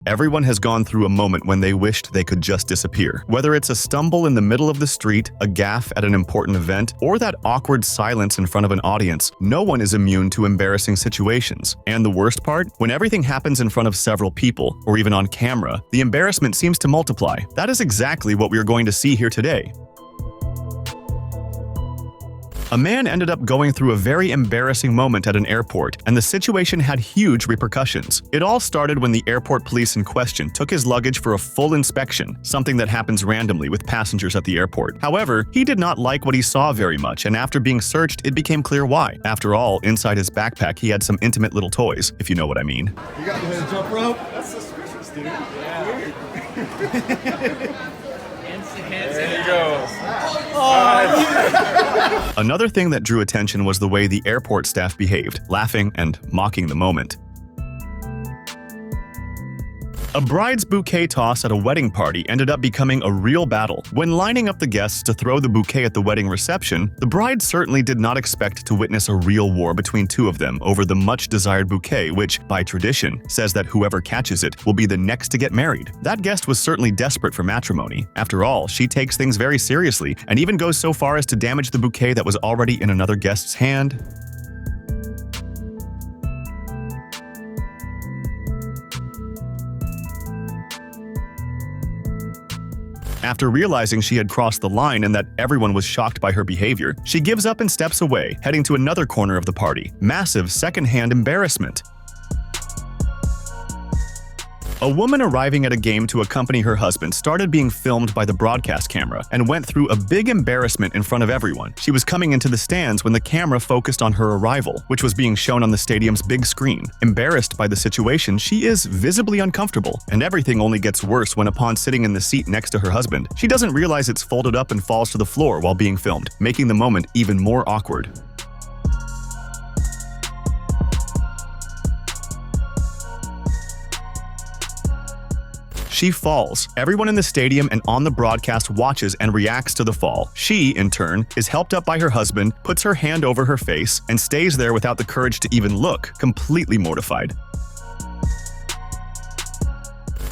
Everyone has gone through a moment when they wished they could just disappear. Whether it's a stumble in the middle of the street, a gaffe at an important event, or that awkward silence in front of an audience, no one is immune to embarrassing situations. And the worst part? When everything happens in front of several people, or even on camera, the embarrassment seems to multiply. That is exactly what we are going to see here today. A man ended up going through a very embarrassing moment at an airport, and the situation had huge repercussions. It all started when the airport police in question took his luggage for a full inspection, something that happens randomly with passengers at the airport. However, he did not like what he saw very much, and after being searched, it became clear why. After all, inside his backpack, he had some intimate little toys, if you know what I mean. You got the jump rope? That's suspicious, dude. Yeah. There he goes. Another thing that drew attention was the way the airport staff behaved, laughing and mocking the moment. A bride's bouquet toss at a wedding party ended up becoming a real battle. When lining up the guests to throw the bouquet at the wedding reception, the bride certainly did not expect to witness a real war between two of them over the much-desired bouquet, which, by tradition, says that whoever catches it will be the next to get married. That guest was certainly desperate for matrimony. After all, she takes things very seriously and even goes so far as to damage the bouquet that was already in another guest's hand. After realizing she had crossed the line and that everyone was shocked by her behavior, she gives up and steps away, heading to another corner of the party. Massive second-hand embarrassment. A woman arriving at a game to accompany her husband started being filmed by the broadcast camera and went through a big embarrassment in front of everyone. She was coming into the stands when the camera focused on her arrival, which was being shown on the stadium's big screen. Embarrassed by the situation, she is visibly uncomfortable, and everything only gets worse when upon sitting in the seat next to her husband, she doesn't realize it's folded up and falls to the floor while being filmed, making the moment even more awkward. She falls. Everyone in the stadium and on the broadcast watches and reacts to the fall. She, in turn, is helped up by her husband, puts her hand over her face, and stays there without the courage to even look, completely mortified.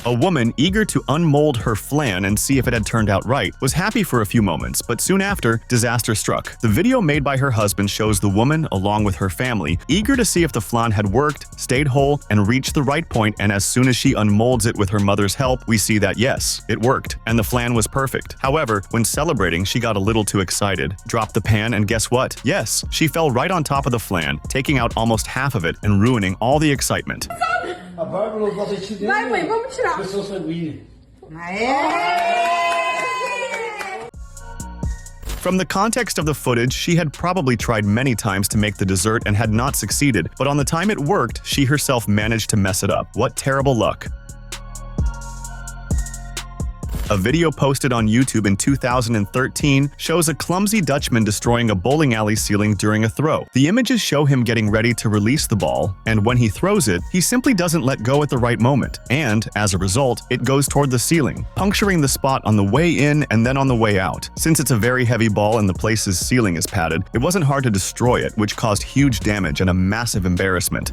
A woman, eager to unmold her flan and see if it had turned out right, was happy for a few moments, but soon after, disaster struck. The video made by her husband shows the woman, along with her family, eager to see if the flan had worked, stayed whole, and reached the right point, and as soon as she unmolds it with her mother's help, we see that yes, it worked, and the flan was perfect. However, when celebrating, she got a little too excited, dropped the pan, and guess what? Yes, she fell right on top of the flan, taking out almost half of it and ruining all the excitement. From the context of the footage, she had probably tried many times to make the dessert and had not succeeded, but on the time it worked, she herself managed to mess it up. What terrible luck. A video posted on YouTube in 2013 shows a clumsy Dutchman destroying a bowling alley ceiling during a throw. The images show him getting ready to release the ball, and when he throws it, he simply doesn't let go at the right moment, and, as a result, it goes toward the ceiling, puncturing the spot on the way in and then on the way out. Since it's a very heavy ball and the place's ceiling is padded, it wasn't hard to destroy it, which caused huge damage and a massive embarrassment.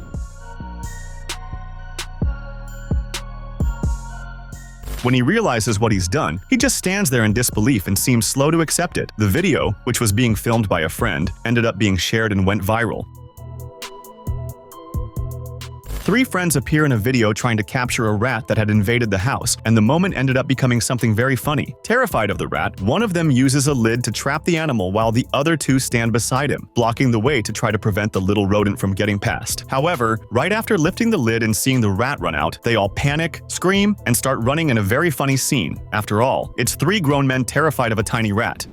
When he realizes what he's done, he just stands there in disbelief and seems slow to accept it. The video, which was being filmed by a friend, ended up being shared and went viral. 3 friends appear in a video trying to capture a rat that had invaded the house, and the moment ended up becoming something very funny. Terrified of the rat, one of them uses a lid to trap the animal while the other 2 stand beside him, blocking the way to try to prevent the little rodent from getting past. However, right after lifting the lid and seeing the rat run out, they all panic, scream, and start running in a very funny scene. After all, it's 3 grown men terrified of a tiny rat.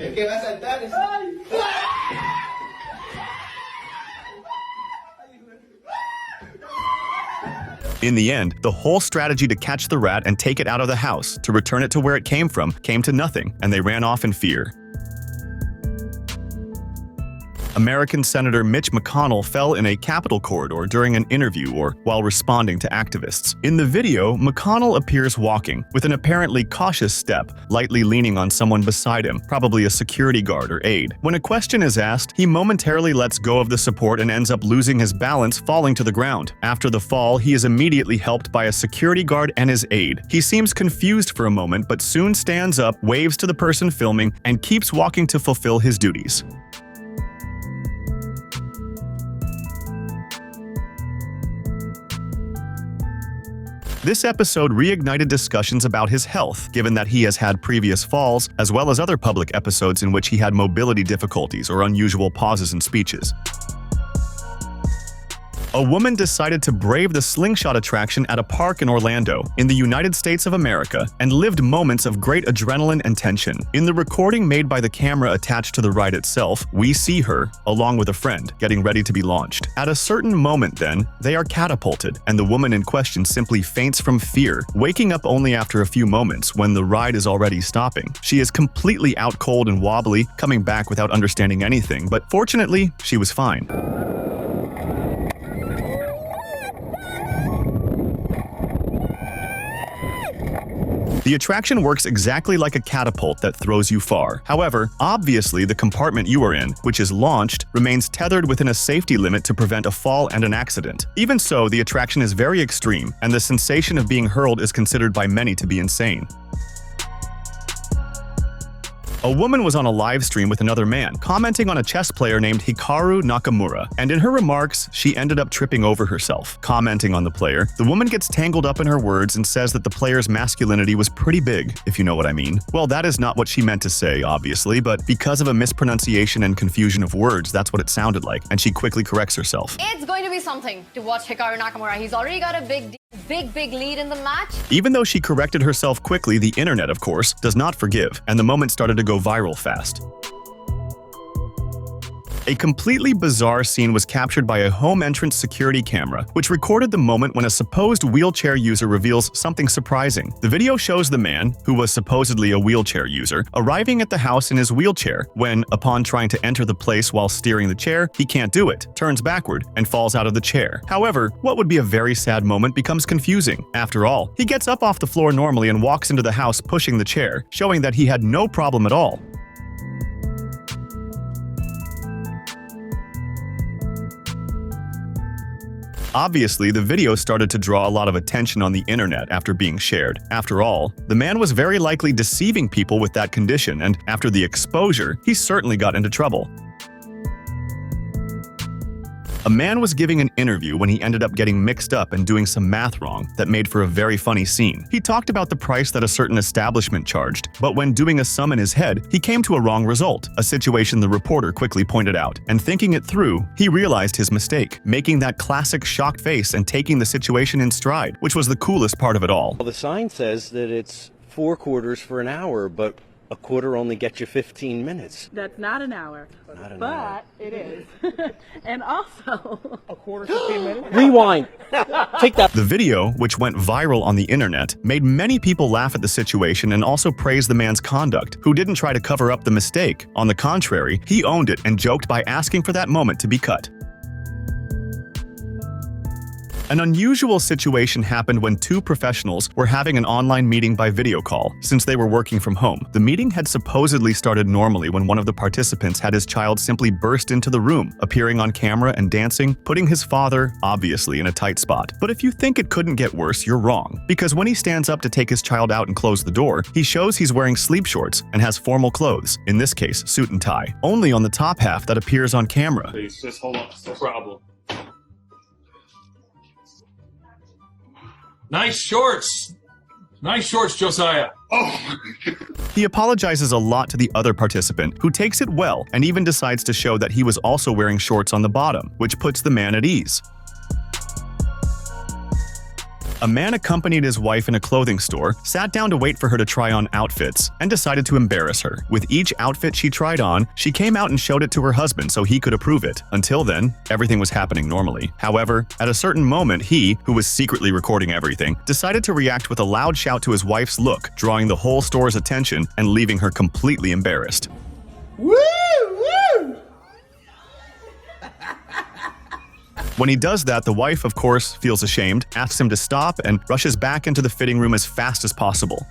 In the end, the whole strategy to catch the rat and take it out of the house, to return it to where it came from, came to nothing, and they ran off in fear. American Senator Mitch McConnell fell in a Capitol corridor during an interview or while responding to activists. In the video, McConnell appears walking, with an apparently cautious step, lightly leaning on someone beside him, probably a security guard or aide. When a question is asked, he momentarily lets go of the support and ends up losing his balance, falling to the ground. After the fall, he is immediately helped by a security guard and his aide. He seems confused for a moment, but soon stands up, waves to the person filming, and keeps walking to fulfill his duties. This episode reignited discussions about his health, given that he has had previous falls, as well as other public episodes in which he had mobility difficulties or unusual pauses in speeches. A woman decided to brave the slingshot attraction at a park in Orlando, in the United States of America, and lived moments of great adrenaline and tension. In the recording made by the camera attached to the ride itself, we see her, along with a friend, getting ready to be launched. At a certain moment then, they are catapulted, and the woman in question simply faints from fear, waking up only after a few moments when the ride is already stopping. She is completely out cold and wobbly, coming back without understanding anything, but fortunately, she was fine. The attraction works exactly like a catapult that throws you far. However, obviously the compartment you are in, which is launched, remains tethered within a safety limit to prevent a fall and an accident. Even so, the attraction is very extreme, and the sensation of being hurled is considered by many to be insane. A woman was on a live stream with another man, commenting on a chess player named Hikaru Nakamura, and in her remarks, she ended up tripping over herself. Commenting on the player, the woman gets tangled up in her words and says that the player's masculinity was pretty big, if you know what I mean. Well, that is not what she meant to say, obviously, but because of a mispronunciation and confusion of words, that's what it sounded like, and she quickly corrects herself. It's going to be something to watch Hikaru Nakamura. He's already got a big lead in the match. Even though she corrected herself quickly, the internet, of course, does not forgive, and the moment started to go viral fast. A completely bizarre scene was captured by a home entrance security camera, which recorded the moment when a supposed wheelchair user reveals something surprising. The video shows the man, who was supposedly a wheelchair user, arriving at the house in his wheelchair when, upon trying to enter the place while steering the chair, he can't do it, turns backward, and falls out of the chair. However, what would be a very sad moment becomes confusing. After all, he gets up off the floor normally and walks into the house pushing the chair, showing that he had no problem at all. Obviously, the video started to draw a lot of attention on the internet after being shared. After all, the man was very likely deceiving people with that condition, and after the exposure, he certainly got into trouble. A man was giving an interview when he ended up getting mixed up and doing some math wrong that made for a very funny scene. He talked about the price that a certain establishment charged, but when doing a sum in his head, he came to a wrong result, a situation the reporter quickly pointed out. And thinking it through, he realized his mistake, making that classic shocked face and taking the situation in stride, which was the coolest part of it all. Well, the sign says that it's 4 quarters for an hour, but a quarter only gets you 15 minutes. That's not an hour, hour. It is. And also, A quarter, 15 minutes? Rewind. Take that. The video, which went viral on the internet, made many people laugh at the situation and also praise the man's conduct, who didn't try to cover up the mistake. On the contrary, he owned it and joked by asking for that moment to be cut. An unusual situation happened when two professionals were having an online meeting by video call, since they were working from home. The meeting had supposedly started normally when one of the participants had his child simply burst into the room, appearing on camera and dancing, putting his father, obviously, in a tight spot. But if you think it couldn't get worse, you're wrong. Because when he stands up to take his child out and close the door, he shows he's wearing sleep shorts and has formal clothes, in this case, suit and tie, only on the top half that appears on camera. Please, just hold on. No problem. Nice shorts. Nice shorts, Josiah. Oh, He apologizes a lot to the other participant, who takes it well and even decides to show that he was also wearing shorts on the bottom, which puts the man at ease. A man accompanied his wife in a clothing store, sat down to wait for her to try on outfits, and decided to embarrass her. With each outfit she tried on, she came out and showed it to her husband so he could approve it. Until then, everything was happening normally. However, at a certain moment, he, who was secretly recording everything, decided to react with a loud shout to his wife's look, drawing the whole store's attention and leaving her completely embarrassed. woo, woo! When he does that, the wife, of course, feels ashamed, asks him to stop, and rushes back into the fitting room as fast as possible.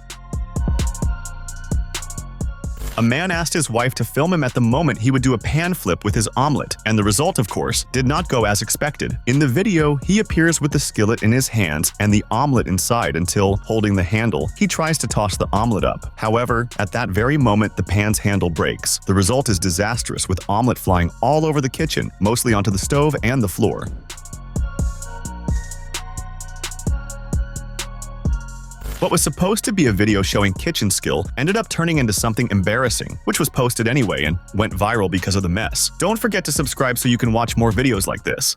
A man asked his wife to film him at the moment he would do a pan flip with his omelet, and the result, of course, did not go as expected. In the video, he appears with the skillet in his hands and the omelet inside until, holding the handle, he tries to toss the omelet up. However, at that very moment, the pan's handle breaks. The result is disastrous, with omelet flying all over the kitchen, mostly onto the stove and the floor. What was supposed to be a video showing kitchen skill ended up turning into something embarrassing, which was posted anyway and went viral because of the mess. Don't forget to subscribe so you can watch more videos like this.